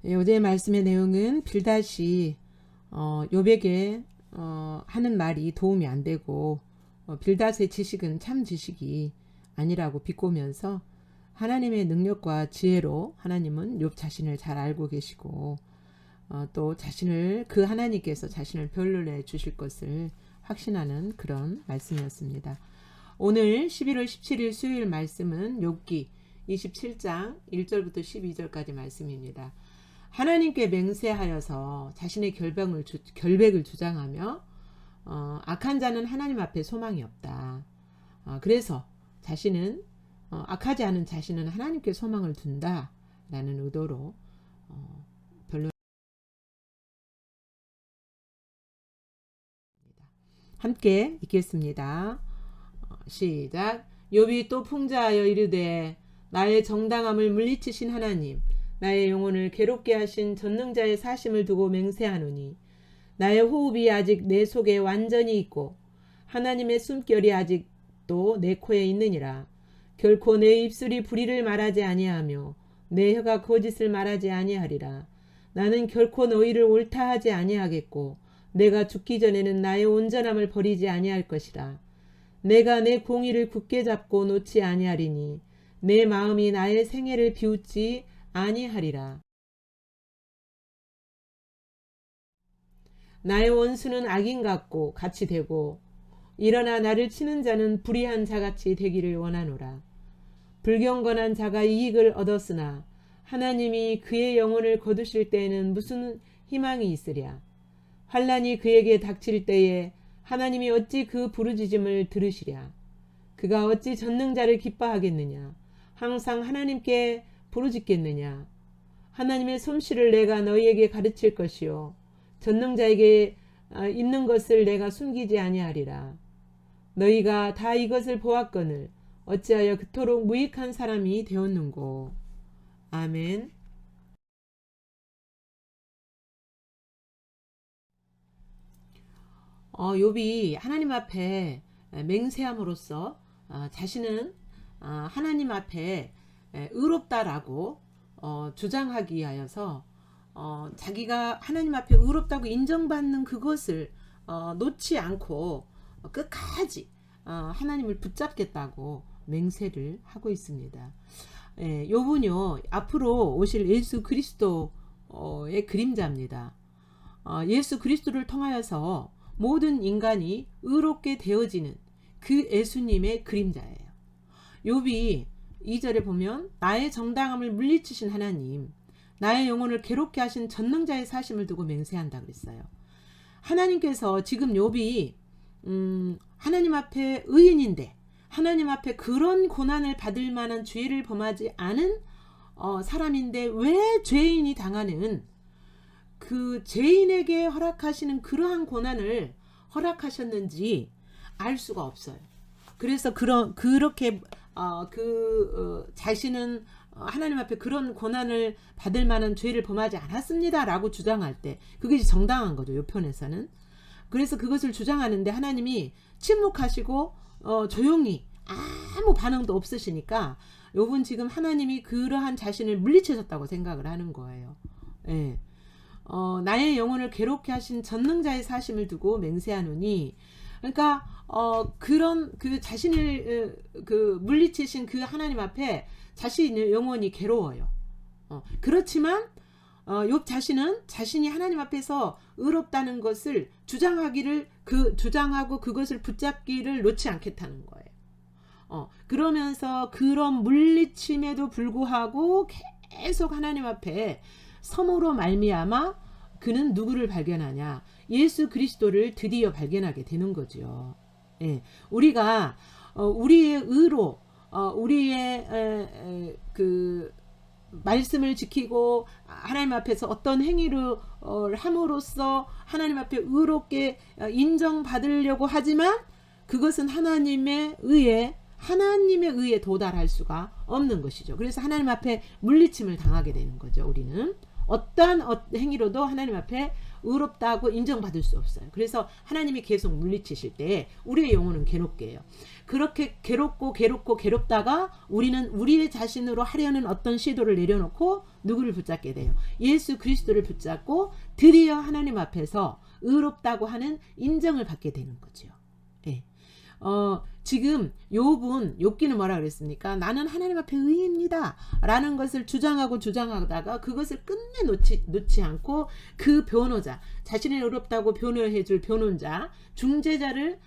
어제 말씀의 내용은 빌닷이 요백에 하는 말이 도움이 안 되고 빌닷의 지식은 참 지식이 아니라고 비꼬면서 하나님의 능력과 지혜로 하나님은 욥 자신을 잘 알고 계시고 또 그 하나님께서 자신을 변론해 주실 것을 확신하는 그런 말씀이었습니다. 오늘 11월 17일 수요일 말씀은 욥기 27장 1절부터 12절까지 말씀입니다. 하나님께 맹세하여서 자신의 결백을 주장하며 악한 자는 하나님 앞에 소망이 없다. 그래서 자신은 악하지 않은 자신은 하나님께 소망을 둔다라는 의도로 변론. 함께 읽겠습니다. 시작. 욥이 또 풍자하여 이르되 나의 정당함을 물리치신 하나님, 나의 영혼을 괴롭게 하신 전능자의 사심을 두고 맹세하노니 나의 호흡이 아직 내 속에 완전히 있고 하나님의 숨결이 아직도 내 코에 있느니라. 결코 내 입술이 불의를 말하지 아니하며 내 혀가 거짓을 말하지 아니하리라. 나는 결코 너희를 옳다 하지 아니하겠고 내가 죽기 전에는 나의 온전함을 버리지 아니할 것이라. 내가 내 공의를 굳게 잡고 놓지 아니하리니 내 마음이 나의 생애를 비웃지 아니하리라. 나의 원수는 악인 같고 같이 되고 일어나 나를 치는 자는 불의한 자같이 되기를 원하노라. 불경건한 자가 이익을 얻었으나 하나님이 그의 영혼을 거두실 때에는 무슨 희망이 있으랴. 환난이 그에게 닥칠 때에 하나님이 어찌 그 부르짖음을 들으시랴. 그가 어찌 전능자를 기뻐하겠느냐. 항상 하나님께 부르짖겠느냐. 하나님의 솜씨를 내가 너희에게 가르칠 것이요 전능자에게 있는 것을 내가 숨기지 아니하리라. 너희가 다 이것을 보았거늘 어찌하여 그토록 무익한 사람이 되었는고. 아멘. 욥이 하나님 앞에 맹세함으로써 자신은 하나님 앞에 의롭다라고 주장하기 위하여서 자기가 하나님 앞에 의롭다고 인정받는 그것을 놓지 않고 끝까지 하나님을 붙잡겠다고 맹세를 하고 있습니다. 욥은요 앞으로 오실 예수 그리스도의 그림자입니다. 예수 그리스도를 통하여서 모든 인간이 의롭게 되어지는 그 예수님의 그림자예요. 욥이 2절에 보면 나의 정당함을 물리치신 하나님, 나의 영혼을 괴롭게 하신 전능자의 사심을 두고 맹세한다 그랬어요. 하나님께서 지금 욥이 하나님 앞에 의인인데 하나님 앞에 그런 고난을 받을 만한 죄를 범하지 않은 사람인데 왜 죄인이 당하는 그 죄인에게 허락하시는 그러한 고난을 허락하셨는지 알 수가 없어요. 그래서 그렇게 자신은 하나님 앞에 그런 고난을 받을 만한 죄를 범하지 않았습니다라고 주장할 때 그게 정당한 거죠. 요 편에서는. 그래서 그것을 주장하는데 하나님이 침묵하시고 조용히 아무 반응도 없으시니까 욥은 지금 하나님이 그러한 자신을 물리치셨다고 생각을 하는 거예요. 예. 나의 영혼을 괴롭게 하신 전능자의 사심을 두고 맹세하노니, 그러니까 그런 그 자신을 물리치신 그 하나님 앞에 자신의 영혼이 괴로워요. 그렇지만 욥 자신은 자신이 하나님 앞에서 의롭다는 것을 주장하고 그것을 붙잡기를 놓지 않겠다는 거예요. 그러면서 그런 물리침에도 불구하고 계속 하나님 앞에 섬으로 말미암아 그는 누구를 발견하냐? 예수 그리스도를 드디어 발견하게 되는 거죠. 예, 우리가 우리의 의로 우리의 그 말씀을 지키고 하나님 앞에서 어떤 행위를 함으로써 하나님 앞에 의롭게 인정받으려고 하지만 그것은 하나님의 의에 도달할 수가 없는 것이죠. 그래서 하나님 앞에 물리침을 당하게 되는 거죠. 우리는 어떠한 행위로도 하나님 앞에 의롭다고 인정받을 수 없어요. 그래서 하나님이 계속 물리치실 때 우리의 영혼은 괴롭게 해요. 그렇게 괴롭다가 우리는 우리의 자신으로 하려는 어떤 시도를 내려놓고 누구를 붙잡게 돼요? 예수 그리스도를 붙잡고 드디어 하나님 앞에서 의롭다고 하는 인정을 받게 되는 거죠. 예. 지금 욥기는 뭐라 그랬습니까? 나는 하나님 앞에 의입니다 라는 것을 주장하다가 그것을 끝내 놓지 않고 그 변호자, 자신의 의롭다고 변호해줄 변론자, 중재자를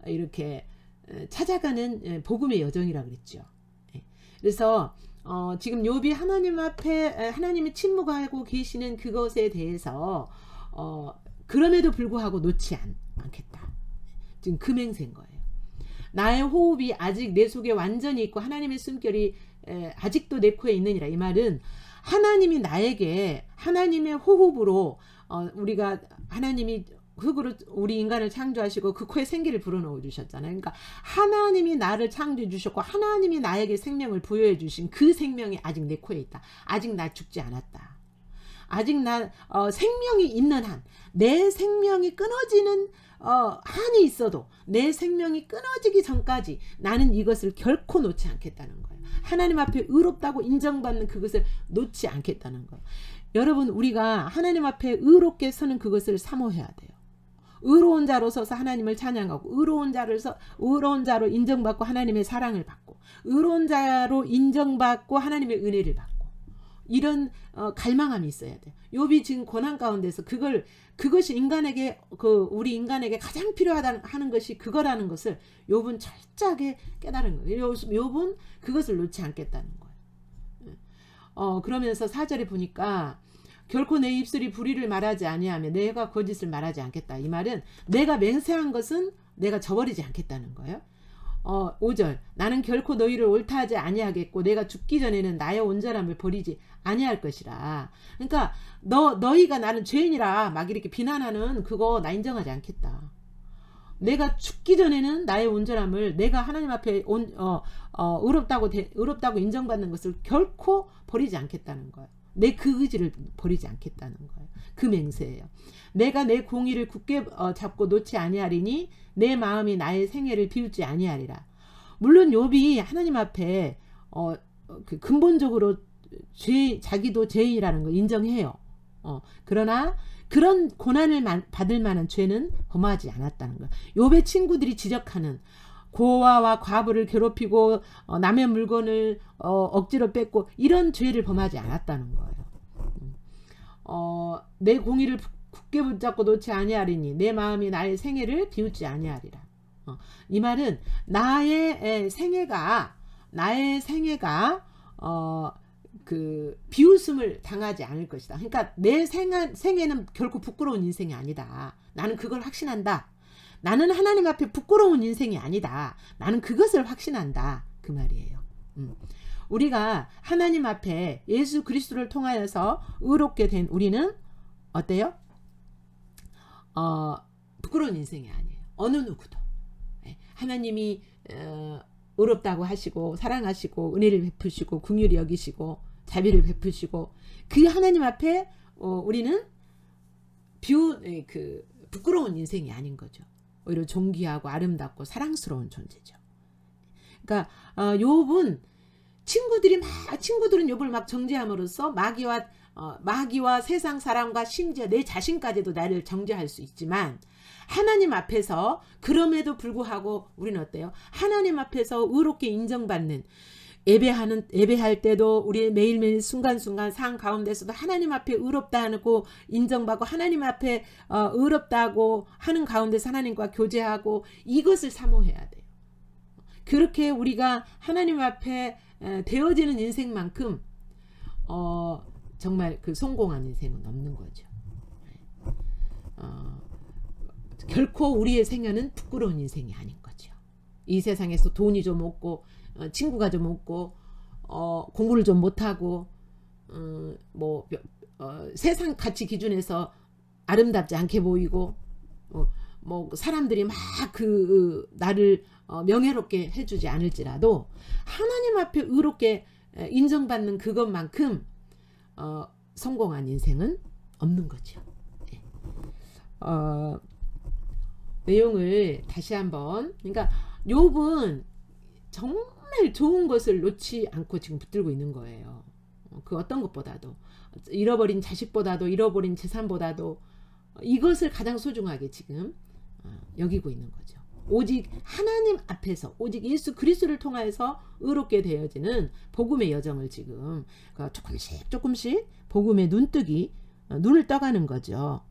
이렇게 찾아가는 복음의 여정이라 그랬죠. 그래서 지금 욥이 하나님 앞에 하나님이 침묵하고 계시는 그것에 대해서 그럼에도 불구하고 놓지 않겠다. 지금 금행세인 거예요. 나의 호흡이 아직 내 속에 완전히 있고 하나님의 숨결이 아직도 내 코에 있느니라. 이 말은 하나님이 나에게 하나님의 호흡으로 우리가 하나님이 흙으로 우리 인간을 창조하시고 그 코에 생기를 불어넣어 주셨잖아요. 그러니까 하나님이 나를 창조해 주셨고 하나님이 나에게 생명을 부여해 주신 그 생명이 아직 내 코에 있다. 아직 나 죽지 않았다. 아직 나 생명이 있는 한, 내 생명이 끊어지는 한이 있어도 내 생명이 끊어지기 전까지 나는 이것을 결코 놓지 않겠다는 거예요. 하나님 앞에 의롭다고 인정받는 그것을 놓지 않겠다는 거예요. 여러분, 우리가 하나님 앞에 의롭게 서는 그것을 사모해야 돼요. 의로운 자로 서서 하나님을 찬양하고, 의로운 자로 인정받고 하나님의 사랑을 받고, 의로운 자로 인정받고 하나님의 은혜를 받고, 이런 갈망함이 있어야 돼요. 욥이 지금 고난 가운데서 그것이 인간에게 우리 인간에게 가장 필요하다는 하는 것이 그거라는 것을 욥은 철저하게 깨달은 거예요. 욥은 그것을 놓지 않겠다는 거예요. 그러면서 4절에 보니까 결코 내 입술이 불의를 말하지 아니하며 내가 거짓을 말하지 않겠다. 이 말은 내가 맹세한 것은 내가 저버리지 않겠다는 거예요. 5절 나는 결코 너희를 옳다 하지 아니하겠고 내가 죽기 전에는 나의 온전함을 버리지 아니할 것이라. 그러니까 너희가 나는 죄인이라 막 이렇게 비난하는 그거 나 인정하지 않겠다. 내가 죽기 전에는 나의 온전함을 내가 하나님 앞에 의롭다고 인정받는 것을 결코 버리지 않겠다는 거예요. 내 그 의지를 버리지 않겠다는 거예요. 그 맹세예요. 내가 내 공의를 굳게 잡고 놓지 아니하리니 내 마음이 나의 생애를 비웃지 아니하리라. 물론 욥이 하나님 앞에 근본적으로 자기도 죄인이라는 걸 인정해요. 그러나 그런 고난을 받을 만한 죄는 범하지 않았다는 거예요. 욥의 친구들이 지적하는 고아와 과부를 괴롭히고 남의 물건을 억지로 뺏고 이런 죄를 범하지 않았다는 거예요. 내 공의를 굳게 붙잡고 놓지 아니하리니 내 마음이 나의 생애를 비웃지 아니하리라. 이 말은 나의 생애가 그 비웃음을 당하지 않을 것이다. 그러니까 내 생애는 결코 부끄러운 인생이 아니다. 나는 그걸 확신한다. 나는 하나님 앞에 부끄러운 인생이 아니다. 나는 그것을 확신한다. 그 말이에요. 우리가 하나님 앞에 예수 그리스도를 통하여서 의롭게 된 우리는 어때요? 부끄러운 인생이 아니에요. 어느 누구도. 하나님이 의롭다고 하시고 사랑하시고 은혜를 베푸시고 긍휼히 여기시고 자비를 베푸시고 그 하나님 앞에 우리는 부끄러운 인생이 아닌 거죠. 오히려 존귀하고 아름답고 사랑스러운 존재죠. 그러니까 욥은 친구들은 욥을 막 정죄함으로써 마귀와 세상 사람과 심지어 내 자신까지도 나를 정죄할 수 있지만 하나님 앞에서 그럼에도 불구하고 우리는 어때요? 하나님 앞에서 의롭게 인정받는 예배할 때도 우리 매일매일 순간순간 삶 가운데서도 하나님 앞에 의롭다 하고 인정받고 하나님 앞에 의롭다고 하는 가운데서 하나님과 교제하고 이것을 사모해야 돼요. 그렇게 우리가 하나님 앞에 되어지는 인생만큼 정말 그 성공한 인생은 없는 거죠. 결코 우리의 생애는 부끄러운 인생이 아닌 거죠. 이 세상에서 돈이 좀 없고 친구가 좀 없고 공부를 좀 못하고 세상 가치 기준에서 아름답지 않게 보이고 사람들이 막 나를 명예롭게 해주지 않을지라도 하나님 앞에 의롭게 인정받는 그것만큼 성공한 인생은 없는 거죠. 예. 내용을 다시 한번, 그러니까 욥은 정말 좋은 것을 놓지 않고 지금 붙들고 있는 거예요. 그 어떤 것보다도, 잃어버린 자식보다도, 잃어버린 재산보다도 이것을 가장 소중하게 지금 여기고 있는 거죠. 오직 하나님 앞에서, 오직 예수 그리스도를 통하여서 의롭게 되어지는 복음의 여정을 지금 조금씩 복음의 눈뜨기, 눈을 떠가는 거죠.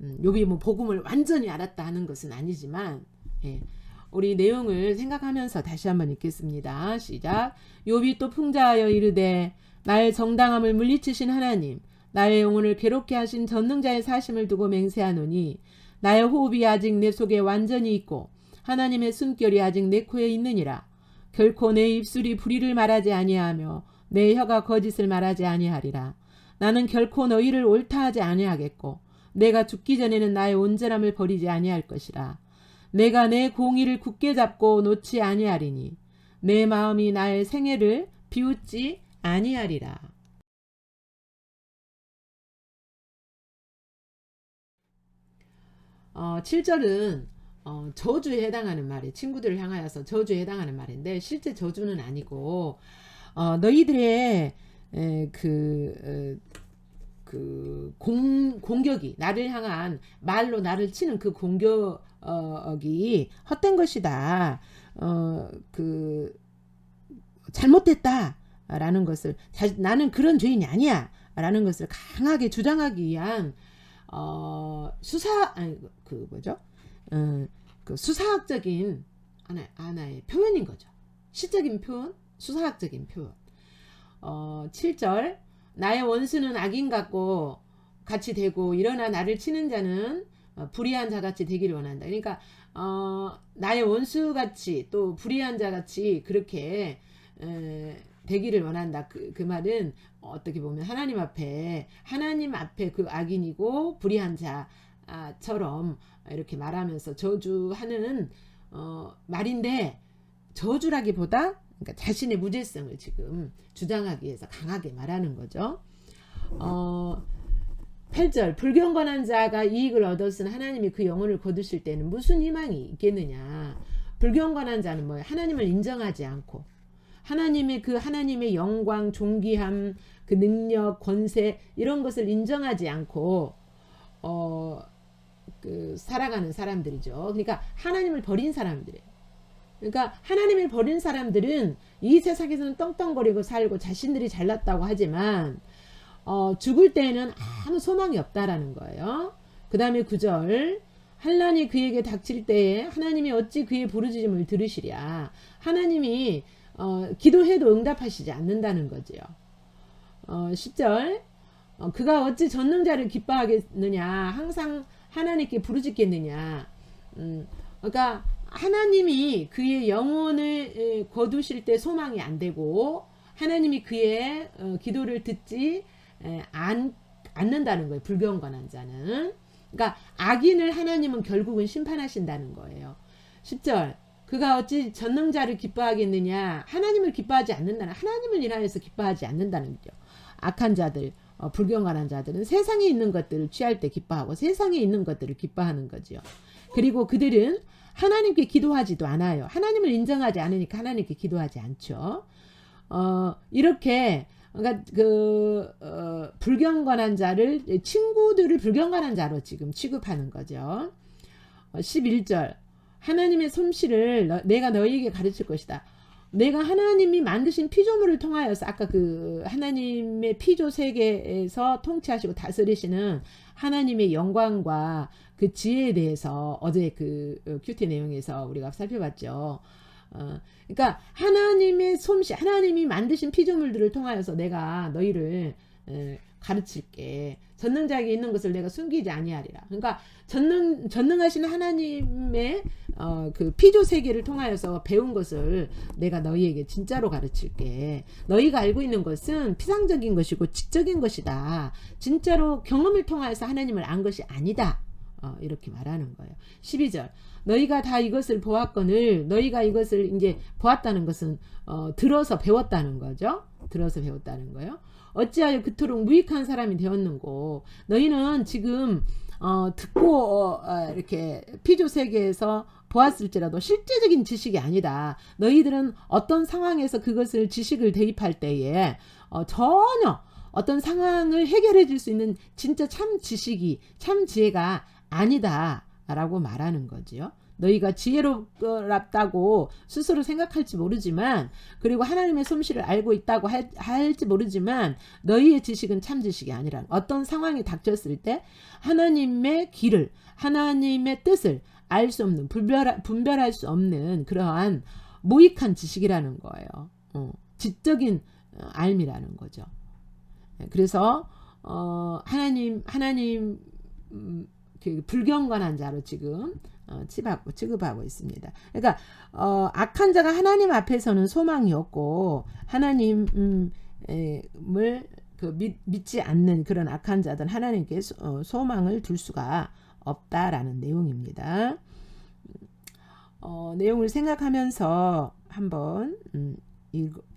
욥이 뭐 복음을 완전히 알았다 하는 것은 아니지만, 예, 우리 내용을 생각하면서 다시 한번 읽겠습니다. 시작. 욥이 또 풍자하여 이르되 나의 정당함을 물리치신 하나님, 나의 영혼을 괴롭게 하신 전능자의 사심을 두고 맹세하노니 나의 호흡이 아직 내 속에 완전히 있고 하나님의 숨결이 아직 내 코에 있느니라. 결코 내 입술이 불의를 말하지 아니하며 내 혀가 거짓을 말하지 아니하리라. 나는 결코 너희를 옳다 하지 아니하겠고 내가 죽기 전에는 나의 온전함을 버리지 아니할 것이라. 내가 내 공의를 굳게 잡고 놓지 아니하리니 내 마음이 나의 생애를 비웃지 아니하리라. 7절은 저주에 해당하는 말이에요. 친구들을 향하여서 저주에 해당하는 말인데 실제 저주는 아니고 너희들의 공격이, 나를 향한 말로 나를 치는 그 공격이 헛된 것이다. 잘못됐다 라는 것을, 나는 그런 죄인이 아니야 라는 것을 강하게 주장하기 위한 수사학적인 하나의 표현인 거죠. 시적인 표현, 수사학적인 표현. 7절, 나의 원수는 악인 같고 같이 되고 일어나 나를 치는 자는 불의한 자같이 되기를 원한다. 그러니까 나의 원수같이 또 불의한 자같이 그렇게 되기를 원한다. 그 말은 어떻게 보면 하나님 앞에 그 악인이고 불의한 자처럼 이렇게 말하면서 저주하는 말인데, 저주라기보다 그러니까 자신의 무죄성을 지금 주장하기 위해서 강하게 말하는 거죠. 8절, 불경건한 자가 이익을 얻었으나 하나님이 그 영혼을 거두실 때는 무슨 희망이 있겠느냐. 불경건한 자는 뭐예요? 하나님을 인정하지 않고 하나님의 영광, 존귀함, 그 능력, 권세 이런 것을 인정하지 않고 살아가는 사람들이죠. 그러니까 하나님을 버린 사람들이에요. 그러니까 하나님을 버린 사람들은 이 세상에서는 떵떵거리고 살고 자신들이 잘났다고 하지만 죽을 때에는 아무 소망이 없다라는 거예요. 그 다음에 9절, 환난이 그에게 닥칠 때에 하나님이 어찌 그의 부르짖음을 들으시랴. 하나님이 기도해도 응답하시지 않는다는 거지요. 10절, 그가 어찌 전능자를 기뻐하겠느냐. 항상 하나님께 부르짖겠느냐. 그러니까 하나님이 그의 영혼을 거두실 때 소망이 안 되고 하나님이 그의 기도를 듣지 않는다는 거예요. 불경건한 자는. 그러니까 악인을 하나님은 결국은 심판하신다는 거예요. 10절, 그가 어찌 전능자를 기뻐하겠느냐. 하나님을 기뻐하지 않는다는, 하나님을 인하여서 기뻐하지 않는다는 거죠. 악한 자들, 불경건한 자들은 세상에 있는 것들을 취할 때 기뻐하고 세상에 있는 것들을 기뻐하는 거죠. 그리고 그들은 하나님께 기도하지도 않아요. 하나님을 인정하지 않으니까 하나님께 기도하지 않죠. 이렇게 그러니까 불경건한 자를, 친구들을 불경건한 자로 지금 취급하는 거죠. 11절, 하나님의 솜씨를 내가 너희에게 가르칠 것이다. 내가 하나님이 만드신 피조물을 통하여서, 아까 그 하나님의 피조 세계에서 통치하시고 다스리시는 하나님의 영광과 그 지혜에 대해서 어제 그 큐티 내용에서 우리가 살펴봤죠. 그러니까 하나님의 솜씨, 하나님이 만드신 피조물들을 통하여서 내가 너희를 가르칠게. 전능자에게 있는 것을 내가 숨기지 아니하리라. 그러니까 전능하신 하나님의 그 피조 세계를 통하여서 배운 것을 내가 너희에게 진짜로 가르칠게. 너희가 알고 있는 것은 피상적인 것이고 지적인 것이다. 진짜로 경험을 통하여서 하나님을 안 것이 아니다. 이렇게 말하는 거예요. 12절, 너희가 다 이것을 보았거늘, 너희가 이것을 이제 보았다는 것은 들어서 배웠다는 거죠. 들어서 배웠다는 거예요. 어찌하여 그토록 무익한 사람이 되었는고. 너희는 지금 듣고 이렇게 피조 세계에서 보았을지라도 실제적인 지식이 아니다. 너희들은 어떤 상황에서 그것을 지식을 대입할 때에 전혀 어떤 상황을 해결해 줄 수 있는 진짜 참 지식이 참 지혜가 아니다 라고 말하는 거지요. 너희가 지혜롭다고 스스로 생각할지 모르지만, 그리고 하나님의 솜씨를 알고 있다고 할지 모르지만, 너희의 지식은 참 지식이 아니라, 어떤 상황이 닥쳤을 때 하나님의 길을, 하나님의 뜻을 알 수 없는, 분별할 수 없는 그러한 무익한 지식이라는 거예요. 지적인 알미라는 거죠. 그래서 하나님 불경건한 자로 지금 취급하고 있습니다. 그러니까 악한 자가 하나님 앞에서는 소망이 없고, 하나님을 믿지 않는 그런 악한 자들은 하나님께 소망을 둘 수가 없다라는 내용입니다. 내용을 생각하면서 한번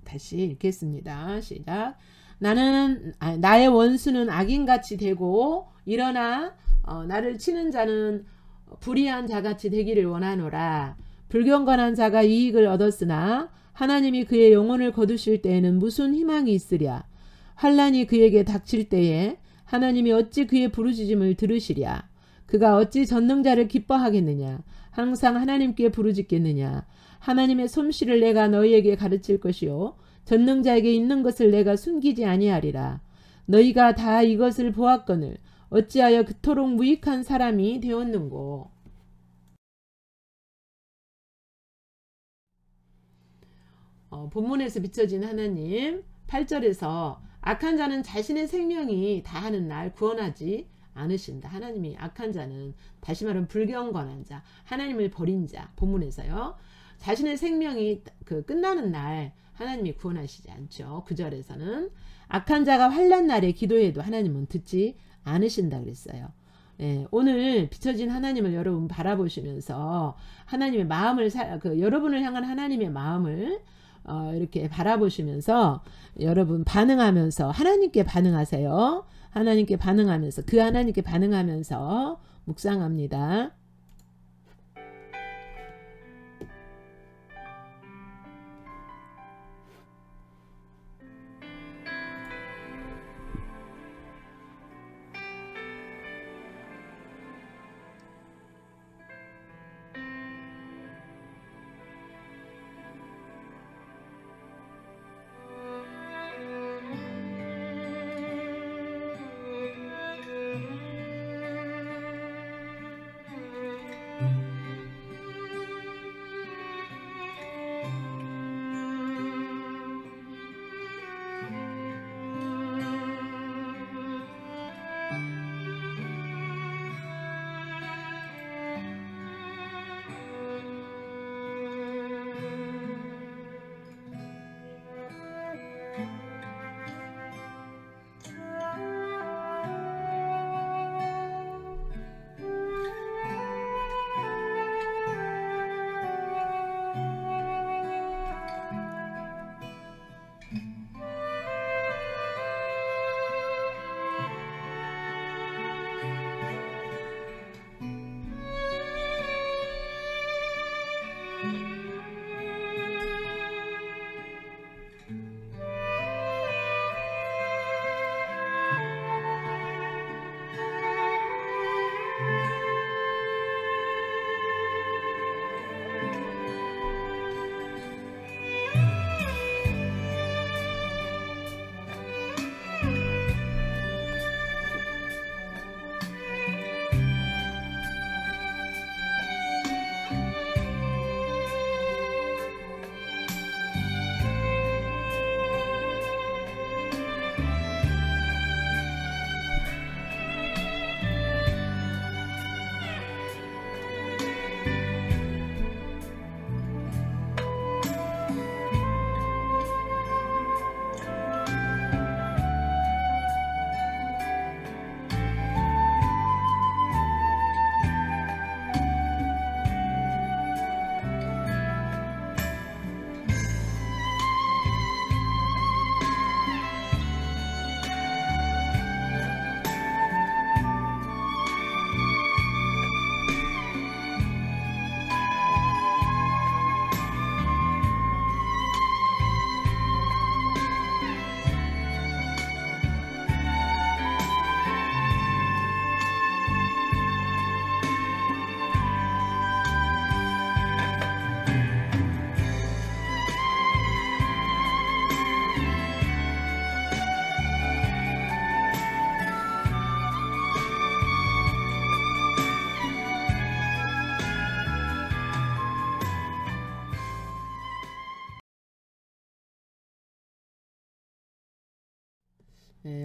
다시 읽겠습니다. 시작. 나의 원수는 악인같이 되고, 일어나 나를 치는 자는 불의한 자같이 되기를 원하노라. 불경건한 자가 이익을 얻었으나 하나님이 그의 영혼을 거두실 때에는 무슨 희망이 있으랴. 환난이 그에게 닥칠 때에 하나님이 어찌 그의 부르짖음을 들으시랴. 그가 어찌 전능자를 기뻐하겠느냐. 항상 하나님께 부르짖겠느냐. 하나님의 솜씨를 내가 너희에게 가르칠 것이요 전능자에게 있는 것을 내가 숨기지 아니하리라. 너희가 다 이것을 보았거늘 어찌하여 그토록 무익한 사람이 되었는고. 본문에서 비춰진 하나님 8절에서 악한 자는 자신의 생명이 다하는 날 구원하지 않으신다. 하나님이 악한 자는, 다시 말하면 불경건한 자, 하나님을 버린 자, 본문에서요, 자신의 생명이 끝나는 날 하나님이 구원하시지 않죠. 9절에서는 악한 자가 환난 날에 기도해도 하나님은 듣지 않으신다 그랬어요. 오늘 비춰진 하나님을 여러분 바라보시면서 하나님의 마음을 여러분을 향한 하나님의 마음을 이렇게 바라보시면서 여러분 반응하면서 하나님께 반응하세요. 하나님께 반응하면서, 그 하나님께 반응하면서 묵상합니다.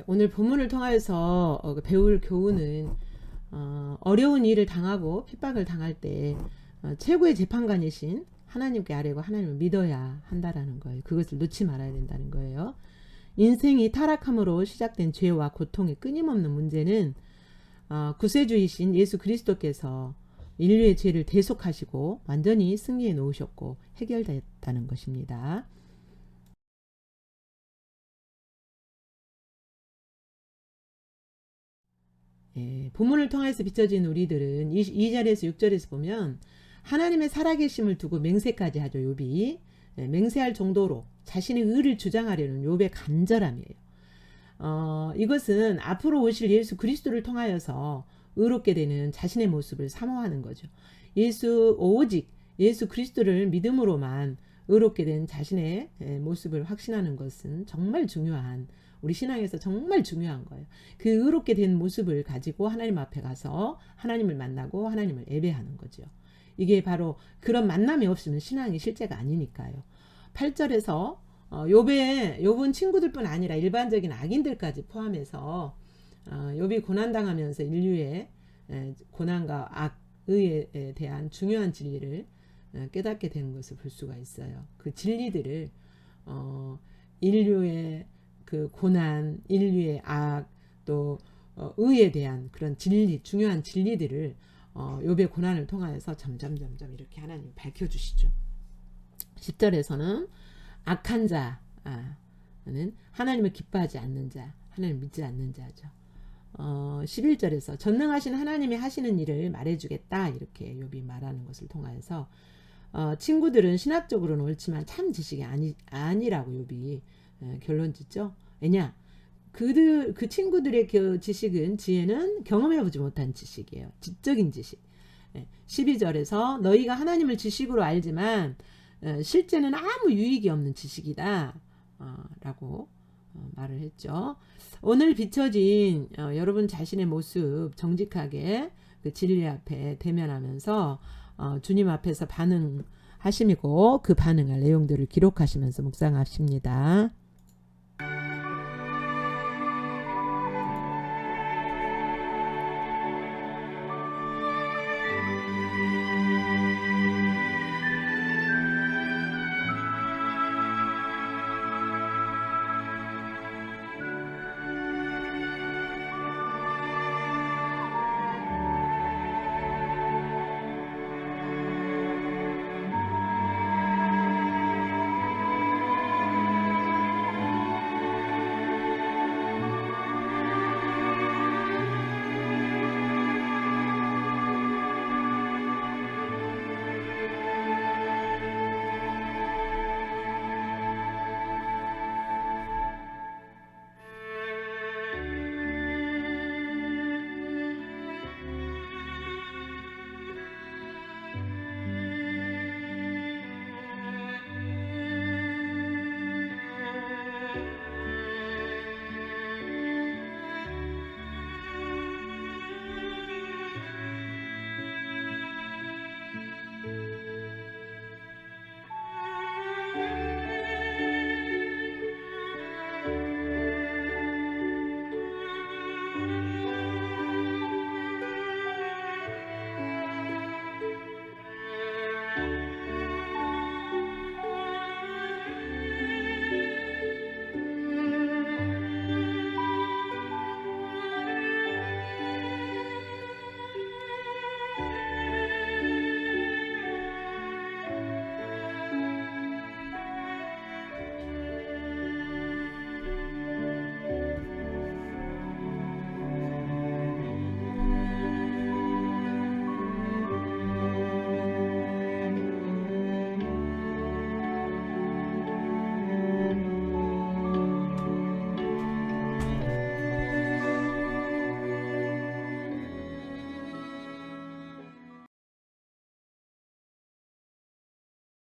오늘 본문을 통하여서 배울 교훈은 어려운 일을 당하고 핍박을 당할 때 최고의 재판관이신 하나님께 아뢰고 하나님을 믿어야 한다라는 거예요. 그것을 놓지 말아야 된다는 거예요. 인생이 타락함으로 시작된 죄와 고통의 끊임없는 문제는 구세주이신 예수 그리스도께서 인류의 죄를 대속하시고 완전히 승리해 놓으셨고 해결됐다는 것입니다. 본문을 통해서 비춰진 우리들은 이 자리에서 6절에서 보면 하나님의 살아계심을 두고 맹세까지 하죠. 욥이 맹세할 정도로 자신의 의를 주장하려는 욥의 간절함이에요. 이것은 앞으로 오실 예수 그리스도를 통하여서 의롭게 되는 자신의 모습을 사모하는 거죠. 오직 예수 그리스도를 믿음으로만 의롭게 된 자신의 모습을 확신하는 것은 정말 중요한, 우리 신앙에서 정말 중요한 거예요. 그 의롭게 된 모습을 가지고 하나님 앞에 가서 하나님을 만나고 하나님을 예배하는 거죠. 이게 바로 그런 만남이 없으면 신앙이 실제가 아니니까요. 8절에서 욥은 친구들뿐 아니라 일반적인 악인들까지 포함해서 욥이 고난당하면서 인류의 고난과 악의에 대한 중요한 진리를 깨닫게 되는 것을 볼 수가 있어요. 그 진리들을 인류의 그 고난, 인류의 악, 또 의에 대한 그런 진리, 중요한 진리들을 욥의 고난을 통하여서 점점 이렇게 하나님 밝혀주시죠. 10절에서는 악한 자는 하나님을 기뻐하지 않는 자, 하나님을 믿지 않는 자죠. 11절에서 전능하신 하나님이 하시는 일을 말해주겠다 이렇게 욥이 말하는 것을 통하여서 친구들은 신학적으로는 옳지만 참 지식이 아니라고 욥이 결론 짓죠. 왜냐? 그 친구들의 지식은, 지혜는 경험해보지 못한 지식이에요. 지적인 지식. 12절에서 너희가 하나님을 지식으로 알지만 실제는 아무 유익이 없는 지식이다 라고 말을 했죠. 오늘 비춰진 여러분 자신의 모습 정직하게 그 진리 앞에 대면하면서 주님 앞에서 반응하심이고 그 반응할 내용들을 기록하시면서 묵상하십니다.